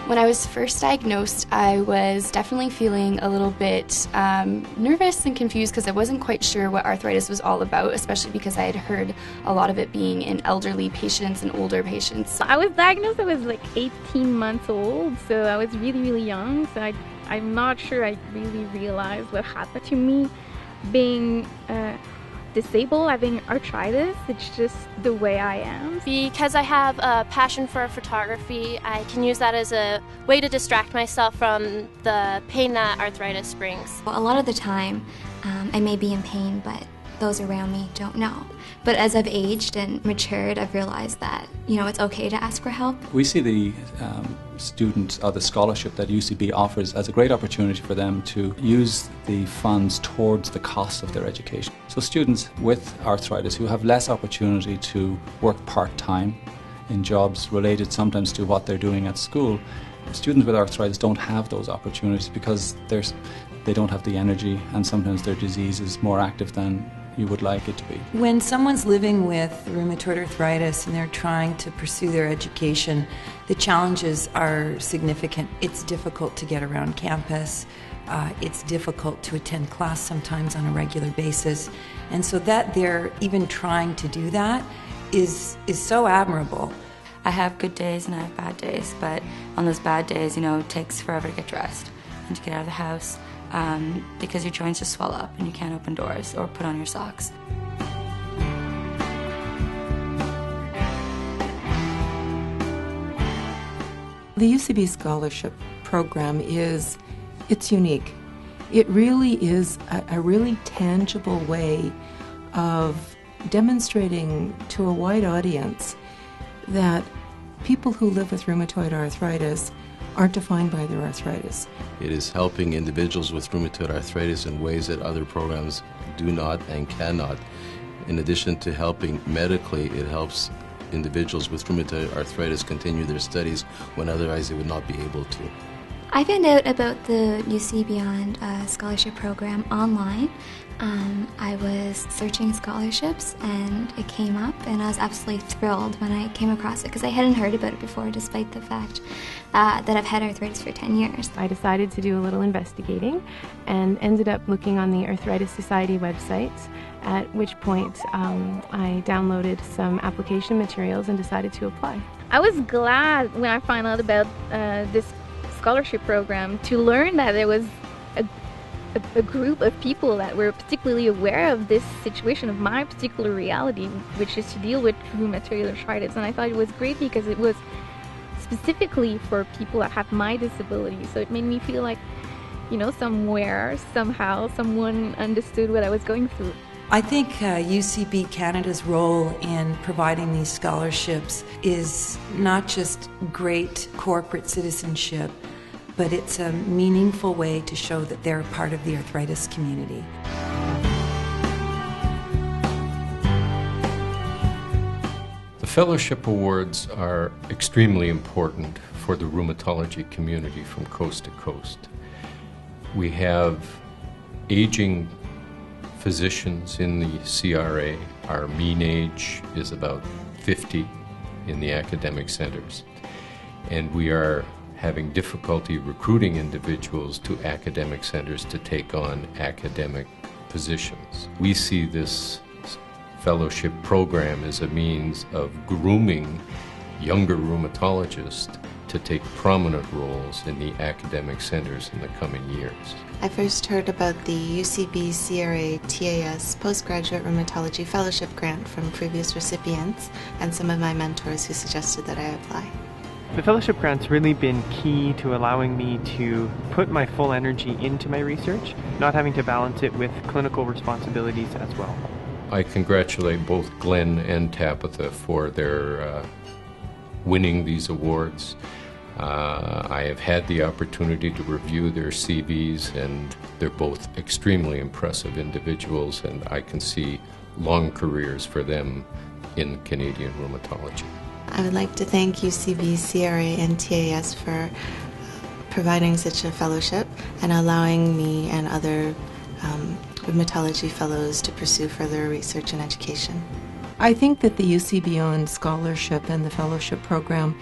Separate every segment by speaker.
Speaker 1: When I was first diagnosed, I was definitely feeling a little bit nervous and confused because I wasn't quite sure what arthritis was all about, especially because I had heard a lot of it being in elderly patients and older patients.
Speaker 2: I was diagnosed, I was like 18 months old, so I was really young, so I'm not sure I really realized what happened to me. Being disabled, having arthritis, it's just the way I am.
Speaker 3: Because I have a passion for photography, I can use that as a way to distract myself from the pain that arthritis brings.
Speaker 4: A lot of the time, I may be in pain, but those around me don't know. But as I've aged and matured, I've realized that, it's okay to ask for help.
Speaker 5: We see the students or the scholarship that UCB offers as a great opportunity for them to use the funds towards the cost of their education. So students with arthritis who have less opportunity to work part-time in jobs related sometimes to what they're doing at school, students with arthritis don't have those opportunities because they don't have the energy, and sometimes their disease is more active than you would like it to be.
Speaker 6: When someone's living with rheumatoid arthritis and they're trying to pursue their education, the challenges are significant. It's difficult to get around campus. It's difficult to attend class sometimes on a regular basis. And so that they're even trying to do that is so admirable.
Speaker 7: I have good days and I have bad days, but on those bad days, it takes forever to get dressed and to get out of the house. Because your joints just swell up and you can't open doors or put on your socks.
Speaker 8: The UCB Scholarship Program it's unique. It really is a really tangible way of demonstrating to a wide audience that people who live with rheumatoid arthritis aren't defined by their arthritis.
Speaker 9: It is helping individuals with rheumatoid arthritis in ways that other programs do not and cannot. In addition to helping medically, it helps individuals with rheumatoid arthritis continue their studies when otherwise they would not be able to.
Speaker 4: I found out about the UCBeyond Scholarship Program online. I was searching scholarships and it came up, and I was absolutely thrilled when I came across it because I hadn't heard about it before, despite the fact that I've had arthritis for 10 years.
Speaker 10: I decided to do a little investigating and ended up looking on the Arthritis Society website, at which point I downloaded some application materials and decided to apply.
Speaker 2: I was glad when I found out about this scholarship program to learn that there was a group of people that were particularly aware of this situation, of my particular reality, which is to deal with rheumatoid arthritis. And I thought it was great because it was specifically for people that have my disability. So it made me feel like, somewhere, somehow, someone understood what I was going through.
Speaker 6: I think UCB Canada's role in providing these scholarships is not just great corporate citizenship, but it's a meaningful way to show that they're a part of the arthritis community.
Speaker 11: The fellowship awards are extremely important for the rheumatology community from coast to coast. We have aging physicians in the CRA. Our mean age is about 50 in the academic centers, and we are having difficulty recruiting individuals to academic centers to take on academic positions. We see this fellowship program as a means of grooming younger rheumatologists to take prominent roles in the academic centers in the coming years.
Speaker 12: I first heard about the UCB CRA TAS Postgraduate Rheumatology Fellowship Grant from previous recipients and some of my mentors who suggested that I apply.
Speaker 13: The fellowship grant's really been key to allowing me to put my full energy into my research, not having to balance it with clinical responsibilities as well.
Speaker 11: I congratulate both Glenn and Tabitha for their winning these awards. I have had the opportunity to review their CVs, and they're both extremely impressive individuals, and I can see long careers for them in Canadian rheumatology.
Speaker 12: I would like to thank UCB CRA and TAS for providing such a fellowship and allowing me and other rheumatology fellows to pursue further research and education.
Speaker 8: I think that the UCBeyond Scholarship and the Fellowship Program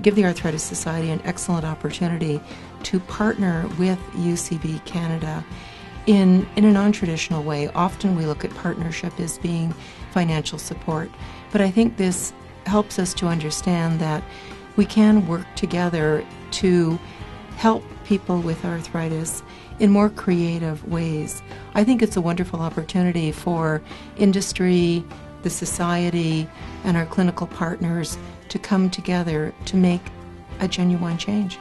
Speaker 8: give the Arthritis Society an excellent opportunity to partner with UCB Canada in a non-traditional way. Often we look at partnership as being financial support, but I think this helps us to understand that we can work together to help people with arthritis in more creative ways. I think it's a wonderful opportunity for industry, the society, and our clinical partners to come together to make a genuine change.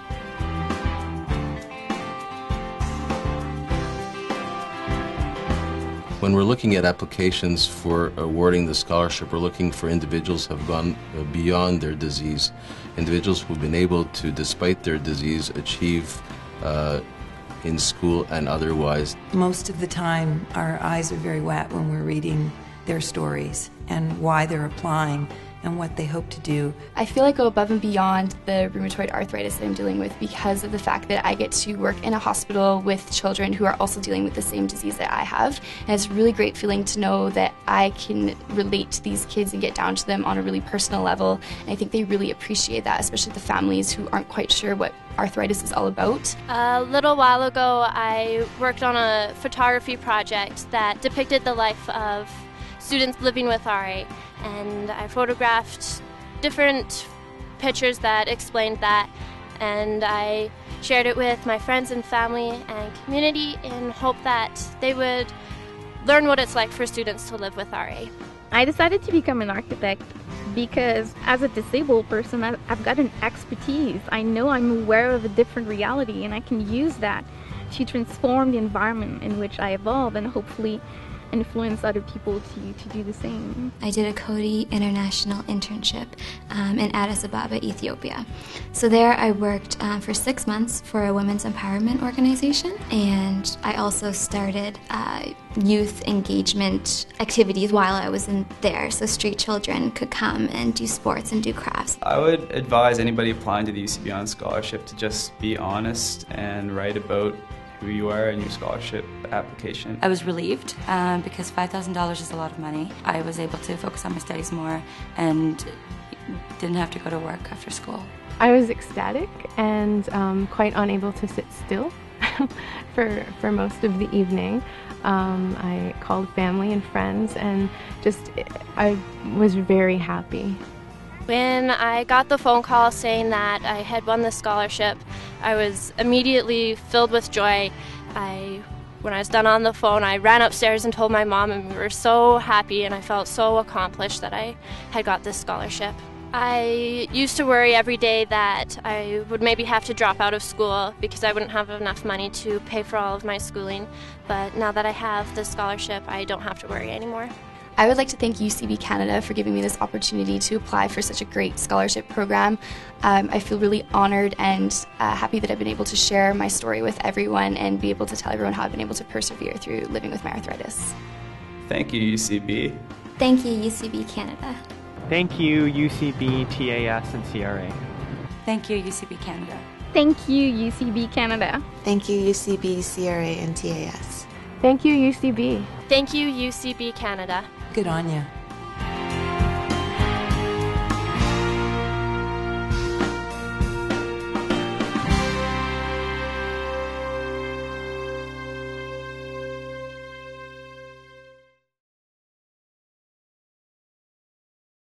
Speaker 9: When we're looking at applications for awarding the scholarship, we're looking for individuals who have gone beyond their disease, individuals who've been able to, despite their disease, achieve in school and otherwise.
Speaker 6: Most of the time, our eyes are very wet when we're reading their stories and why they're applying and what they hope to do.
Speaker 1: I feel like I go above and beyond the rheumatoid arthritis that I'm dealing with because of the fact that I get to work in a hospital with children who are also dealing with the same disease that I have. And it's a really great feeling to know that I can relate to these kids and get down to them on a really personal level. And I think they really appreciate that, especially the families who aren't quite sure what arthritis is all about.
Speaker 3: A little while ago, I worked on a photography project that depicted the life of students living with RA, and I photographed different pictures that explained that, and I shared it with my friends and family and community in hope that they would learn what it's like for students to live with RA.
Speaker 2: I decided to become an architect because as a disabled person, I've got an expertise. I know I'm aware of a different reality, and I can use that to transform the environment in which I evolve and hopefully influence other people to do the same.
Speaker 4: I did a Coady International internship in Addis Ababa, Ethiopia. So there I worked for 6 months for a women's empowerment organization, and I also started youth engagement activities while I was in there, so street children could come and do sports and do crafts.
Speaker 14: I would advise anybody applying to the UCBeyond Scholarship to just be honest and write about who you are in your scholarship application.
Speaker 7: I was relieved because $5,000 is a lot of money. I was able to focus on my studies more and didn't have to go to work after school.
Speaker 10: I was ecstatic and quite unable to sit still for most of the evening. I called family and friends and I was very happy.
Speaker 3: When I got the phone call saying that I had won the scholarship, I was immediately filled with joy. When I was done on the phone, I ran upstairs and told my mom, and we were so happy, and I felt so accomplished that I had got this scholarship. I used to worry every day that I would maybe have to drop out of school because I wouldn't have enough money to pay for all of my schooling, but now that I have the scholarship, I don't have to worry anymore.
Speaker 1: I would like to thank UCB Canada for giving me this opportunity to apply for such a great scholarship program. I feel really honored and happy that I've been able to share my story with everyone and be able to tell everyone how I've been able to persevere through living with my arthritis.
Speaker 14: Thank you, UCB.
Speaker 4: Thank you, UCB Canada.
Speaker 13: Thank you, UCB, TAS, and CRA.
Speaker 7: Thank you, UCB Canada.
Speaker 2: Thank you, UCB Canada.
Speaker 12: Thank you, UCB, CRA, and TAS.
Speaker 10: Thank you, UCB.
Speaker 3: Thank you, UCB Canada.
Speaker 6: Good on you.